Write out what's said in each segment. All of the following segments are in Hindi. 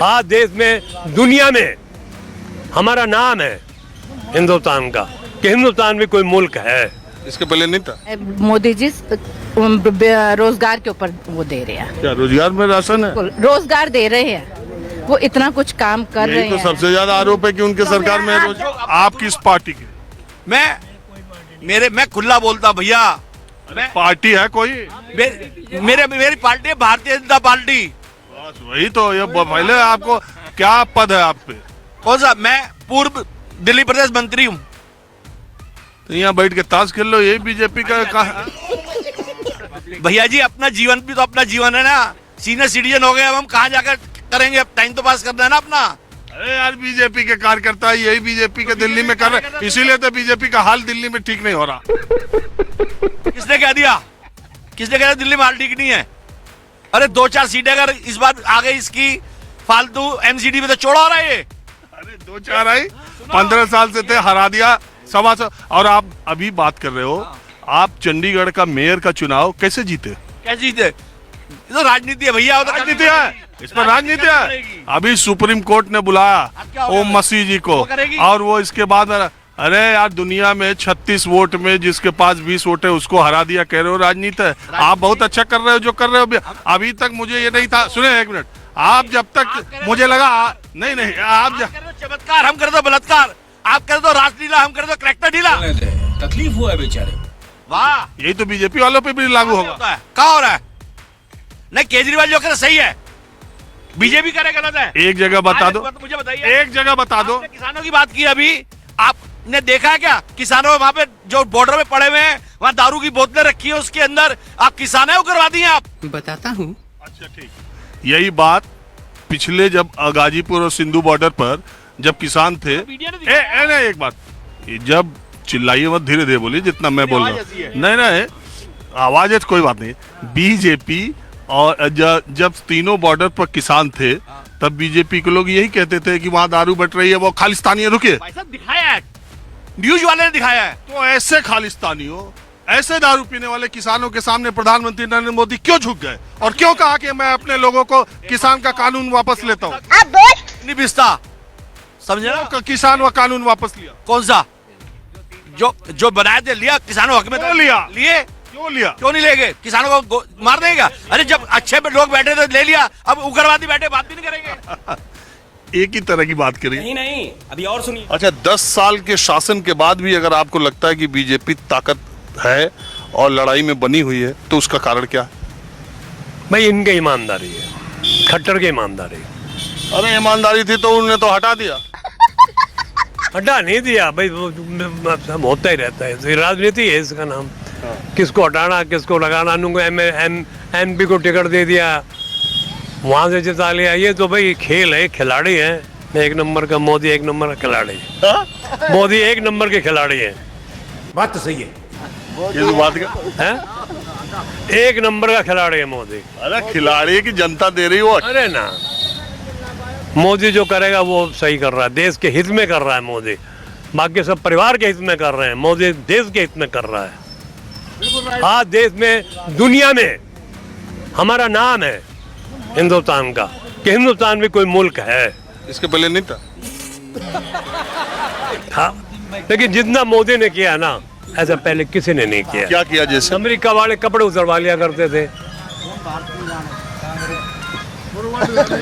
आज देश में दुनिया में हमारा नाम है हिंदुस्तान का, कि हिंदुस्तान में कोई मुल्क है। इसके पहले नहीं था। मोदी जी रोजगार के ऊपर वो दे रहे हैं, क्या रोजगार में राशन है? रोजगार दे रहे हैं, वो इतना कुछ काम कर रहे यही तो हैं। सबसे ज्यादा आरोप है कि उनके सरकार में आप किस पार्टी के? मैं खुला बोलता भैया, पार्टी है कोई? मेरी पार्टी है भारतीय जनता पार्टी। बस वही तो, ये पहले आपको क्या पद है आप पे? कौन सा? मैं पूर्व दिल्ली प्रदेश मंत्री हूँ। तो यहाँ बैठ के ताश खेल लो, यही बीजेपी का कहा। भैया जी अपना जीवन भी तो अपना जीवन है ना, सीनियर सिटीजन हो गए, अब हम कहाँ जाकर करेंगे? अब टाइम तो पास करना है ना अपना। अरे यार बीजेपी के कार्यकर्ता यही बीजेपी के दिल्ली में कर रहे, इसीलिए तो बीजेपी का हाल दिल्ली में ठीक नहीं हो रहा। किसने कह दिया? किसने कह दिया दिल्ली में हाल ठीक नहीं है? अरे 2-4 सीटें अगर इस बार आ गई इसकी फालतू एमसीडी में तो चौड़ा हो रहा है ये। अरे 2-4 आई, 15 साल से थे, हरा दिया 125। और आप अभी बात कर रहे हो, आप चंडीगढ़ का मेयर का चुनाव कैसे जीते? कैसे जीते? ये तो राजनीति है भैया, राजनीति है, इस पर राजनीति है। अभी सुप्रीम कोर्ट ने बुलाया ओम मसीह जी को, और वो इसके बाद अरे यार दुनिया में 36 वोट में जिसके पास 20 वोट है उसको हरा दिया, कह रहे हो राजनीति है। आप बहुत अच्छा कर रहे हो जो कर रहे हो। अभी तक मुझे ये नहीं था, सुने एक मिनट, आप जब तक मुझे लगा नहीं आप चमत्कार, हम कर दो बलात्कार, आप कर दो रासलीला, हम कर दो करैक्टर ढीला। तकलीफ हुआ है बेचारे। वाह, यही तो बीजेपी वालों पे भी लागू होगा। कहाँ हो रहा है? नहीं, केजरीवाल जो करे सही है, बीजेपी करे गलत है। एक जगह बता दो, मुझे बताइए, एक जगह बता दो। किसानों की बात की अभी, आपने देखा है क्या? किसानों वहाँ पे जो बॉर्डर पे पड़े हुए हैं, वहाँ दारू की बोतलें रखी है उसके अंदर, आप किसान है वो करवा दिए आप? बताता हूँ। अच्छा ठीक, यही बात पिछले जब गाजीपुर और सिंधु बॉर्डर पर जब किसान थे, एक बात, जब चिल्लाइए मत, धीरे धीरे बोलिए जितना मैं बोल रहा हूँ। नहीं आवाज है, कोई बात नहीं। बीजेपी और जब तीनों बॉर्डर पर किसान थे, तब बीजेपी के लोग यही कहते थे कि वहाँ दारू बट रही है, वो खालिस्तानी है। रुकिए, दिखाया है, न्यूज वाले ने दिखाया है। तो ऐसे खालिस्तानी हो, ऐसे दारू पीने वाले किसानों के सामने प्रधानमंत्री नरेंद्र मोदी क्यों झुक गए और क्यों कहा कि मैं अपने लोगों को किसान का कानून वापस लेता हूँ? नहीं पिसता, समझे ना? किसान व कानून वापस लिया। कौन सा? जो बनाए थे लिया, किसानों हक में तो लिया। लिए क्यों लिया? क्यों नहीं लेंगे? किसानों को मार देगा? अरे जब अच्छे लोग बैठे थे ले लिया, अब उग्रवादी बैठे बात भी नहीं करेंगे। एक ही तरह की बात करिए। नहीं, अभी और सुनिए। अच्छा, 10 साल के शासन के बाद भी अगर आपको लगता है कि बीजेपी ताकत है और लड़ाई में बनी हुई है, तो उसका कारण क्या है? भाई इनकी ईमानदारी है, खट्टर की ईमानदारी। अरे ईमानदारी थी तो उन्होंने तो हटा दिया। हटा नहीं दिया भाई, वो सब होता ही रहता है, राजनीति है इसका नाम। किसको हटाना किसको लगाना, उनको एमपी को टिकट दे दिया, वहां से जिता लिया, ये तो भाई खेल है, खिलाड़ी है। एक नंबर का मोदी, एक नंबर का खिलाड़ी। मोदी एक नंबर के खिलाड़ी है। बात तो सही है। इस बात का है, एक नंबर का खिलाड़ी है मोदी। अरे खिलाड़ी की जनता दे रही हो। अरे ना, मोदी जो करेगा वो सही कर रहा है, देश के हित में कर रहा है मोदी। बाकी सब परिवार के हित में कर रहे हैं, मोदी देश के हित में कर रहा है। आज देश में दुनिया में हमारा नाम है हिंदुस्तान का, कि हिंदुस्तान में कोई मुल्क है। इसके पहले नहीं था। लेकिन जितना मोदी ने किया ना, ऐसा पहले किसी ने नहीं किया। क्या किया? जैसे अमेरिका वाले कपड़े उतरवा लिया करते थे,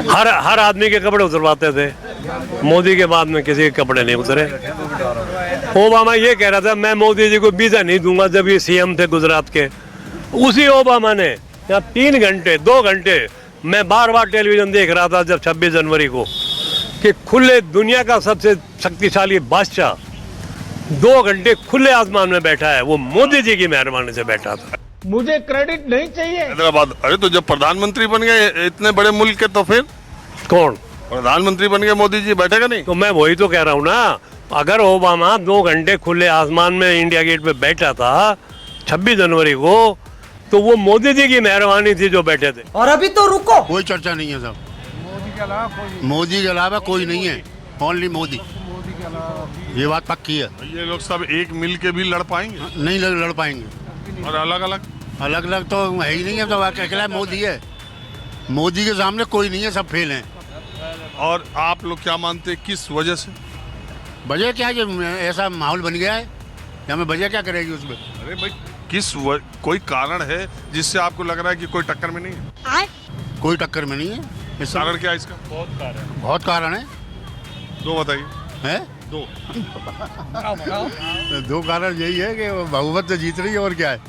हर आदमी के कपड़े उतरवाते थे। मोदी के बाद में किसी के कपड़े नहीं उतरे। ओबामा ये कह रहा था मैं मोदी जी को वीजा नहीं दूंगा, जब ये सीएम थे गुजरात के। उसी ओबामा ने 3 घंटे 2 घंटे मैं बार टेलीविजन देख रहा था जब 26 जनवरी को, कि खुले दुनिया का सबसे शक्तिशाली बादशाह 2 घंटे खुले आसमान में बैठा है, वो मोदी जी की मेहरबानी से बैठा था। मुझे क्रेडिट नहीं चाहिए। हैदराबाद, अरे तो जब प्रधानमंत्री बन गए इतने बड़े मुल्क के, तो फिर कौन प्रधानमंत्री बन गए? मोदी जी बैठेगा नहीं? तो मैं वही तो कह रहा हूँ ना, अगर ओबामा 2 घंटे खुले आसमान में इंडिया गेट पे बैठा था 26 जनवरी को, तो वो मोदी जी की मेहरबानी थी जो बैठे थे। और अभी तो रुको, कोई चर्चा नहीं है साहब, मोदी के अलावा कोई नहीं है, ओनली मोदी। ये बात पक्की है। ये लोग सब एक मिल के भी लड़ पाएंगे? नहीं लड़ पाएंगे। और अलग अलग तो है ही नहीं है, तो अकेला मोदी है। मोदी के सामने कोई नहीं है, सब फेल हैं। और आप लोग क्या मानते हैं किस वजह से? वजह क्या है, ऐसा माहौल बन गया है कि हमें वजह क्या करेगी उसमें? अरे भाई कोई कारण है जिससे आपको लग रहा है कि कोई टक्कर में नहीं है? कोई टक्कर में नहीं है। इस कारण क्या है इसका? बहुत कारण है। दो बताइए। हैं? दो। दो कारण यही है कि बहुमत से जीत रही है, और क्या है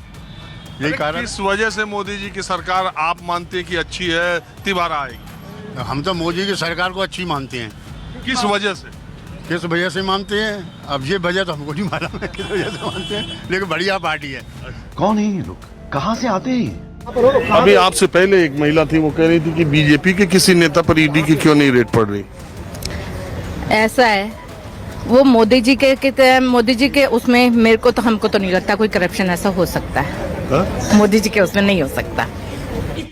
यही कारण। किस वजह से मोदी जी की सरकार आप मानते हैं कि अच्छी है, तिबारा आएगी? हम तो मोदी की सरकार को अच्छी मानते हैं। किस वजह से? किस वजह से मानते हैं, अब ये वजह तो हमको नहीं मालूम है किस वजह से मानते हैं, लेकिन बढ़िया पार्टी है। कौन है ये लोग, कहाँ से आते हैं? अभी आपसे पहले एक महिला थी, वो कह रही थी कि बीजेपी के किसी नेता पर ईडी की क्यों नहीं रेड पड़ रही? ऐसा है, वो मोदी जी के उसमें मेरे को तो हमको तो नहीं लगता कोई करप्शन ऐसा हो सकता है। मोदी जी के उसमें नहीं हो सकता।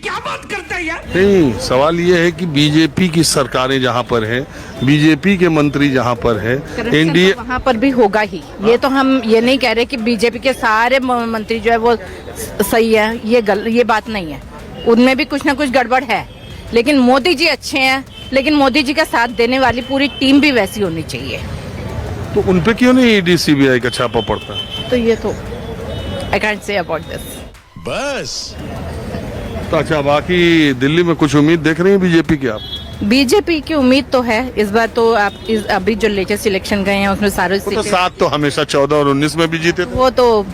क्या बात करता है यार? नहीं, सवाल ये है कि बीजेपी की सरकारें जहां पर हैं, बीजेपी के मंत्री जहां पर हैं, एनडीए तो वहाँ पर भी होगा ही। ये तो हम ये नहीं कह रहे कि बीजेपी के सारे मंत्री जो है वो सही है, ये बात नहीं है। उनमें भी कुछ ना कुछ गड़बड़ है, लेकिन मोदी जी अच्छे हैं। लेकिन मोदी जी का साथ देने वाली पूरी टीम भी वैसी होनी चाहिए। तो उन पे क्यों नहीं ईडी सीबीआई का छापा पड़ता? तो ये तो I can't say about this. बस। तो अच्छा, बाकी दिल्ली में कुछ उम्मीद देख रही हैं बीजेपी की आप? बीजेपी की उम्मीद तो है इस बार तो। आप अभी जो लेटेस्ट इलेक्शन गए हैं उसमें सारे वो तो 7 तो हमेशा 14 और 19 में भी जीते थे। वो तो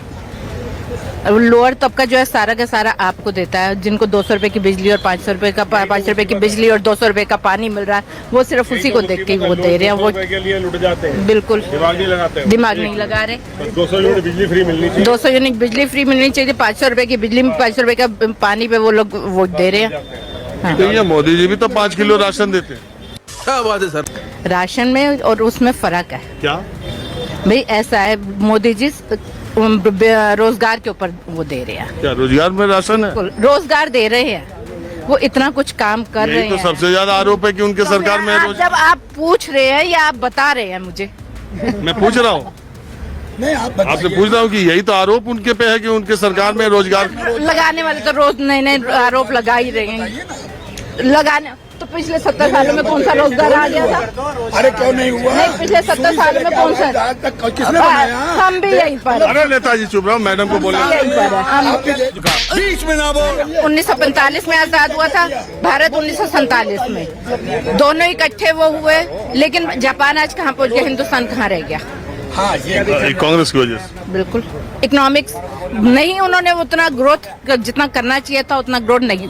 लोअर तबका जो है सारा का सारा आपको देता है। जिनको 200 रुपए की बिजली और 500 रुपए का 5 रुपए की बिजली और 200 रुपए का पानी मिल रहा है, वो सिर्फ उसी को देख के ही वो दे रहे हैं। वो के लिए लुट जाते हैं, बिल्कुल दिमाग नहीं लगाते, दिमाग नहीं लगा रहे। 200 यूनिट बिजली फ्री मिलनी चाहिए, 200 यूनिट बिजली फ्री मिलनी चाहिए। 500 रुपए की बिजली में 500 रुपए का पानी पे वो लोग वोट दे रहे हैं। तो ये मोदी जी भी तो 5 किलो राशन देते हैं। क्या बात है सर? राशन में और उसमें फर्क है क्या भाई? ऐसा है, मोदी जी रोजगार के ऊपर वो दे रहे हैं। क्या रोजगार में राशन है? रोजगार दे रहे हैं, वो इतना कुछ काम कर रहे यही तो हैं। सबसे ज्यादा आरोप है कि उनके सरकार में जब आप पूछ रहे हैं या आप बता रहे हैं मुझे? मैं पूछ रहा हूँ, आपसे पूछ रहा हूँ कि यही तो आरोप उनके पे है कि उनके सरकार में रोजगार। लगाने वाले तो रोज नए नए आरोप लगा ही रहे हैं। लगाने तो पिछले 70 सालों में कौन सा रोजगार आ गया था? अरे क्यों नहीं हुआ? नहीं, पिछले 70 सालों में कौन सा? किसने बनाया? हम भी यहीं पर। अरे नेताजी चुप रहो, मैडम को बोले। यहीं पर है हम। बीच में ना बोल। 1945 में आजाद हुआ था भारत, 1947 में दोनों इकट्ठे वो हुए। लेकिन जापान आज कहाँ पहुँच गया, हिंदुस्तान कहाँ रह गया? हाँ, ये कांग्रेस की वजह से। बिल्कुल, इकोनॉमिक्स नहीं, उन्होंने उतना ग्रोथ जितना करना चाहिए था उतना ग्रोथ नहीं।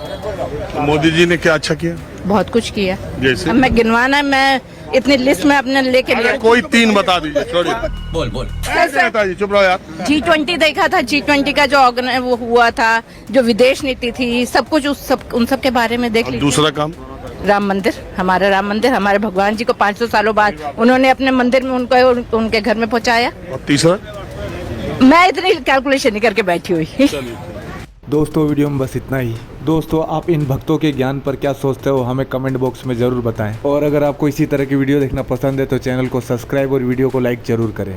मोदी जी ने क्या अच्छा किया? बहुत कुछ किया। जैसे? अब मैं गिनवाना, मैं इतनी लिस्ट में अपने लेके लिया। कोई 3 बता दीजिए, छोड़िए। बोल नेताजी चुप रहो यार। G20 देखा था, G20 का जो वो हुआ था, जो विदेश नीति थी, सब कुछ उन सब के बारे में देख लीजिए। दूसरा काम, राम मंदिर, हमारा राम मंदिर, हमारे भगवान जी को 500 सालों बाद उन्होंने अपने मंदिर में उनको उनके घर में पहुंचाया। और तीसरा? मैं इतनी कैलकुलेशन नहीं करके बैठी हुई। दोस्तों वीडियो में बस इतना ही। दोस्तों आप इन भक्तों के ज्ञान पर क्या सोचते हो हमें कमेंट बॉक्स में ज़रूर बताएं। और अगर आपको इसी तरह की वीडियो देखना पसंद है तो चैनल को सब्सक्राइब और वीडियो को लाइक ज़रूर करें।